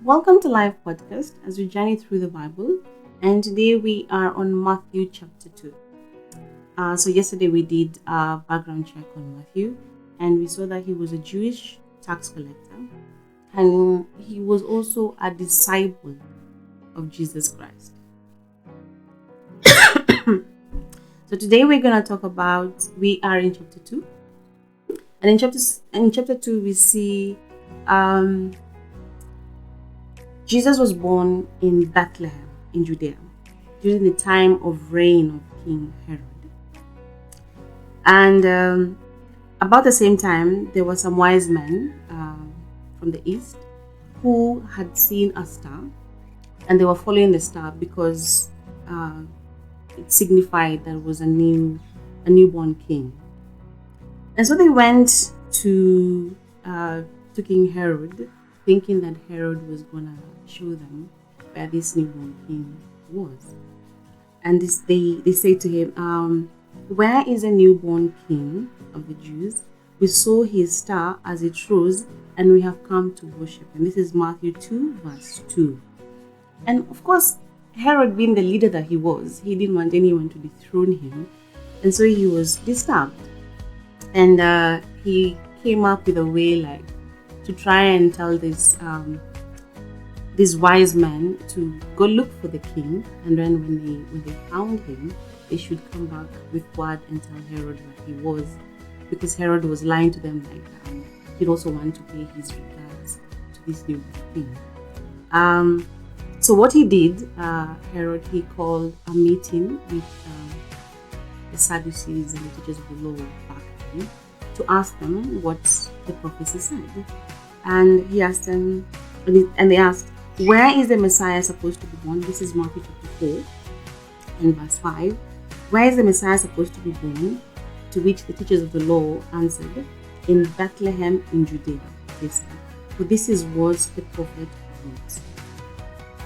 Welcome to Live Podcast as we journey through the Bible, and today we are on Matthew chapter 2. So yesterday we did a background check on Matthew, and we saw that he was a Jewish tax collector, and he was also a disciple of Jesus Christ. So today we're going to talk about, we are in chapter 2, and in chapter 2 we see Jesus was born in Bethlehem in Judea during the time of reign of King Herod. And about the same time, there were some wise men from the east who had seen a star, and they were following the star because it signified that it was a newborn king. And so they went to King Herod, thinking that Herod was going to show them where this newborn king was. And they say to him, where is the newborn king of the Jews? We saw his star as it rose, and we have come to worship him. This is Matthew 2, verse 2. And of course, Herod, being the leader that he was, he didn't want anyone to dethrone him. And so he was disturbed. And he came up with a way to try and tell these wise men to go look for the king, and then when they found him, they should come back with word and tell Herod what he was, because Herod was lying to them he'd also want to pay his regards to this new king. So what he did, Herod, he called a meeting with the Sadducees and the teachers of the law back then to ask them what the prophecy said. And he asked them, and they asked, where is the Messiah supposed to be born? This is Matthew chapter 4 and verse 5. Where is the Messiah supposed to be born? To which the teachers of the law answered, in Bethlehem in Judea, they said, for this is what the prophet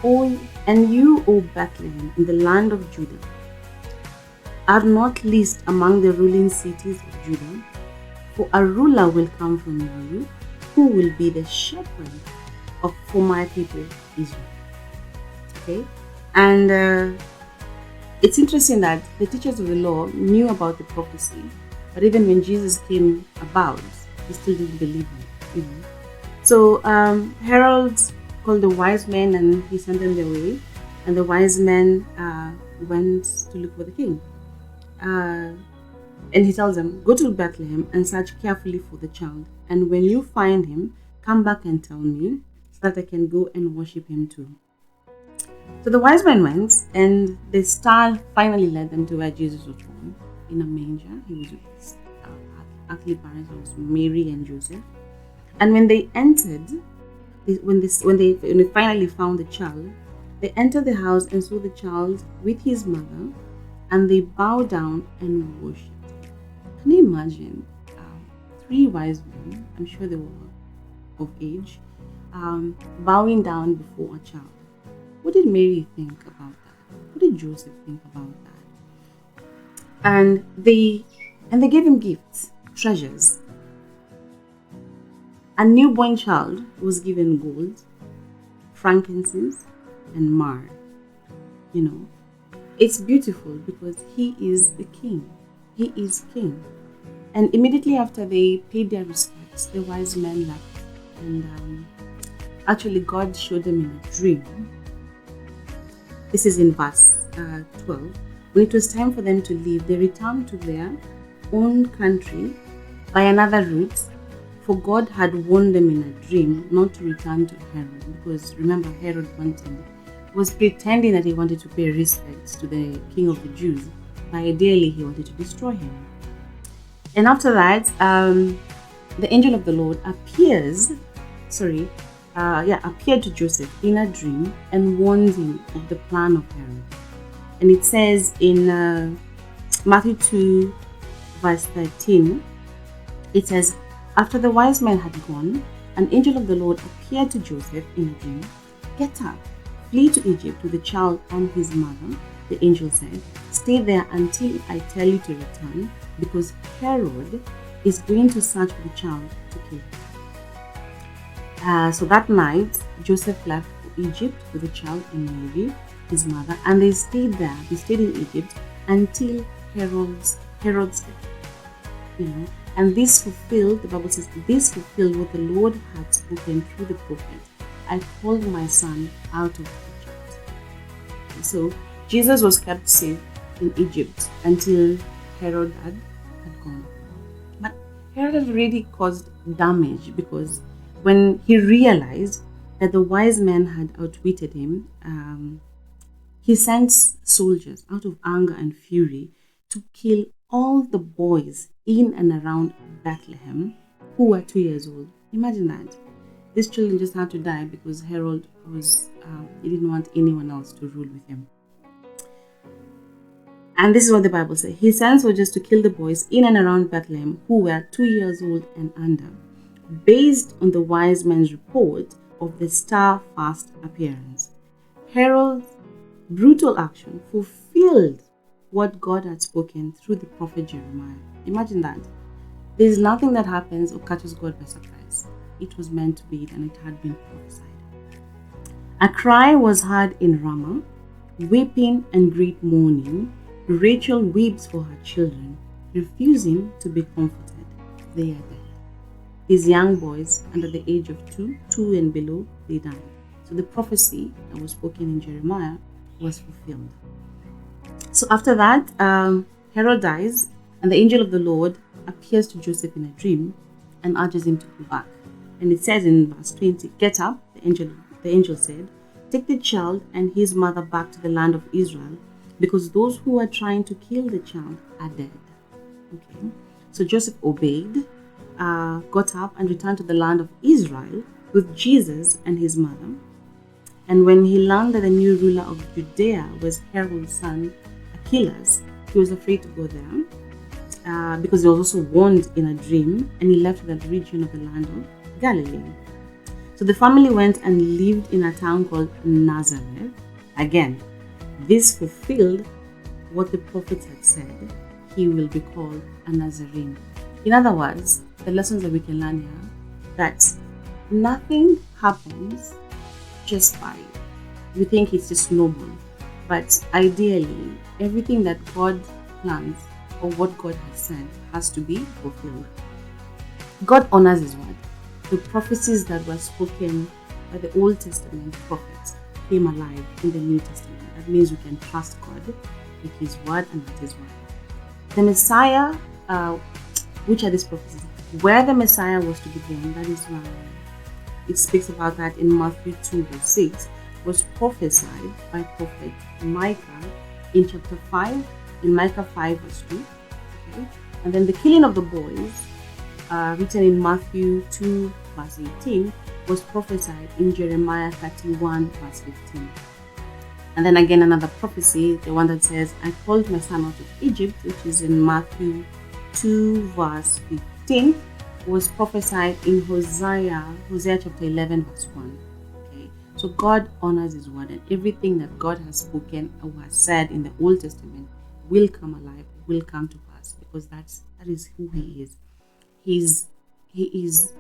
wrote. And you, O Bethlehem, in the land of Judah, are not least among the ruling cities of Judah, for a ruler will come from you, who will be the shepherd for my people Israel. Okay, and it's interesting that the teachers of the law knew about the prophecy, but even when Jesus came about, they still didn't believe him. So Herod called the wise men and he sent them their way, and the wise men went to look for the king. And he tells them, go to Bethlehem and search carefully for the child. And when you find him, come back and tell me so that I can go and worship him too. So the wise men went, and the star finally led them to where Jesus was born, in a manger. He was with his earthly parents, it was Mary and Joseph. And when they entered, when they finally found the child, they entered the house and saw the child with his mother, and they bowed down and worshipped. Can you imagine 3 wise men, I'm sure they were of age, bowing down before a child? What did Mary think about that? What did Joseph think about that? And they gave him gifts, treasures. A newborn child was given gold, frankincense, and myrrh. It's beautiful because he is the king. He is king. And immediately after they paid their respects, the wise men left. And actually, God showed them in a dream. This is in verse 12. When it was time for them to leave, they returned to their own country by another route, for God had warned them in a dream not to return to Herod. Because remember, Herod was pretending that he wanted to pay respects to the king of the Jews, but ideally he wanted to destroy him. And after that, the angel of the Lord appeared to Joseph in a dream and warned him of the plan of Herod. And it says in Matthew 2, verse 13, it says, after the wise men had gone, an angel of the Lord appeared to Joseph in a dream. Get up, flee to Egypt with the child and his mother, the angel said. Stay there until I tell you to return, because Herod is going to search for the child to kill him. So that night, Joseph left for Egypt with the child and Mary, his mother, and they stayed there. They stayed in Egypt until Herod's death. And this fulfilled, the Bible says, this fulfilled what the Lord had spoken through the prophet. I called my son out of Egypt. So Jesus was kept safe in Egypt until Herod had gone. But Herod had already caused damage, because when he realized that the wise men had outwitted him, he sent soldiers out of anger and fury to kill all the boys in and around Bethlehem who were 2 years old. Imagine that. These children just had to die because Herod he didn't want anyone else to rule with him. And this is what the Bible says. He sent soldiers to kill the boys in and around Bethlehem who were 2 years old and under, based on the wise men's report of the star fast appearance. Herod's brutal action fulfilled what God had spoken through the prophet Jeremiah. Imagine that. There is nothing that happens or catches God by surprise. It was meant to be, and it had been prophesied. A cry was heard in Ramah, weeping and great mourning. Rachel weeps for her children, refusing to be comforted. They are dead. His young boys, under the age of 2 and below, they died. So the prophecy that was spoken in Jeremiah was fulfilled. So after that, Herod dies, and the angel of the Lord appears to Joseph in a dream and urges him to go back. And it says in verse 20, "Get up," the angel said, "take the child and his mother back to the land of Israel, because those who are trying to kill the child are dead." Okay. So Joseph obeyed, got up and returned to the land of Israel with Jesus and his mother. And when he learned that the new ruler of Judea was Herod's son Archelaus, he was afraid to go there, because he was also warned in a dream, and he left the region of the land of Galilee. So the family went and lived in a town called Nazareth. Again, this fulfilled what the prophets had said: he will be called a Nazarene. In other words, the lessons that we can learn here, that nothing happens just by, we think it's just normal, but ideally everything that God plans or what God has said has to be fulfilled. God honors his word. The prophecies that were spoken by the Old Testament prophets came alive in the New Testament. That means we can trust God with his word and with his word. The Messiah, which are these prophecies? Where the Messiah was to be born, that is why it speaks about that in Matthew 2 verse 6, was prophesied by prophet Micah in chapter 5, in Micah 5 verse 2. Okay? And then the killing of the boys, written in Matthew 2 verse 18, was prophesied in Jeremiah 31 verse 15. And then again another prophecy, the one that says, "I called my son out of Egypt," which is in Matthew 2 verse 15, was prophesied in Hosea chapter 11 verse 1. Okay, so God honors his word, and everything that God has spoken or has said in the Old Testament will come alive, will come to pass, because that is who he is. He is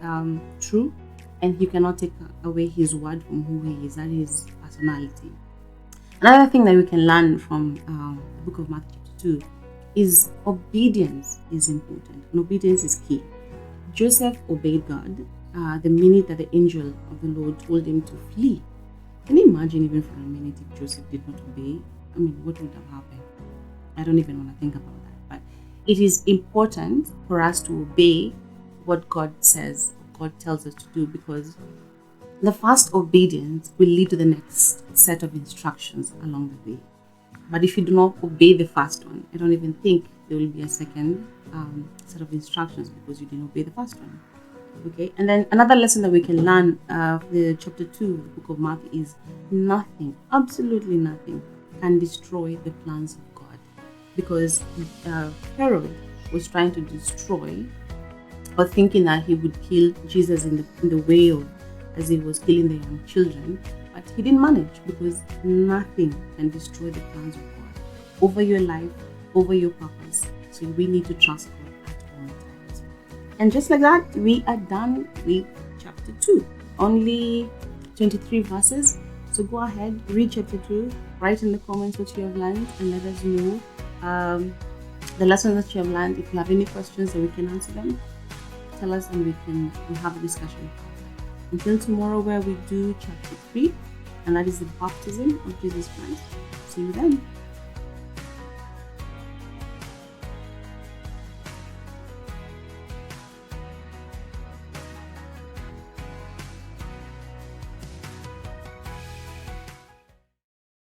true, and you cannot take away his word from who he is. That is personality. Another thing that we can learn from the book of Matthew chapter 2 is obedience is important, and obedience is key. Joseph obeyed God the minute that the angel of the Lord told him to flee. Can you imagine, even for a minute, if Joseph did not obey? I mean, what would have happened? I don't even want to think about that. But it is important for us to obey what God says, God tells us to do, because the first obedience will lead to the next set of instructions along the way. But if you do not obey the first one, I don't even think there will be a second set of instructions, because you didn't obey the first one. Okay, and then another lesson that we can learn the chapter 2 of the book of Matthew is nothing, absolutely nothing, can destroy the plans of God, because Herod was trying to destroy, or thinking that he would kill Jesus in the way of as he was killing the young children, but he didn't manage, because nothing can destroy the plans of God over your life, over your purpose. So we need to trust God at all times. And just like that, we are done with chapter 2. only 23 verses. So go ahead, read chapter 2, write in the comments what you have learned, and let us know the lessons that you have learned. If you have any questions that we can answer them, tell us and we'll have a discussion. Until tomorrow, where we do chapter 3, and that is the baptism of Jesus Christ. See you then.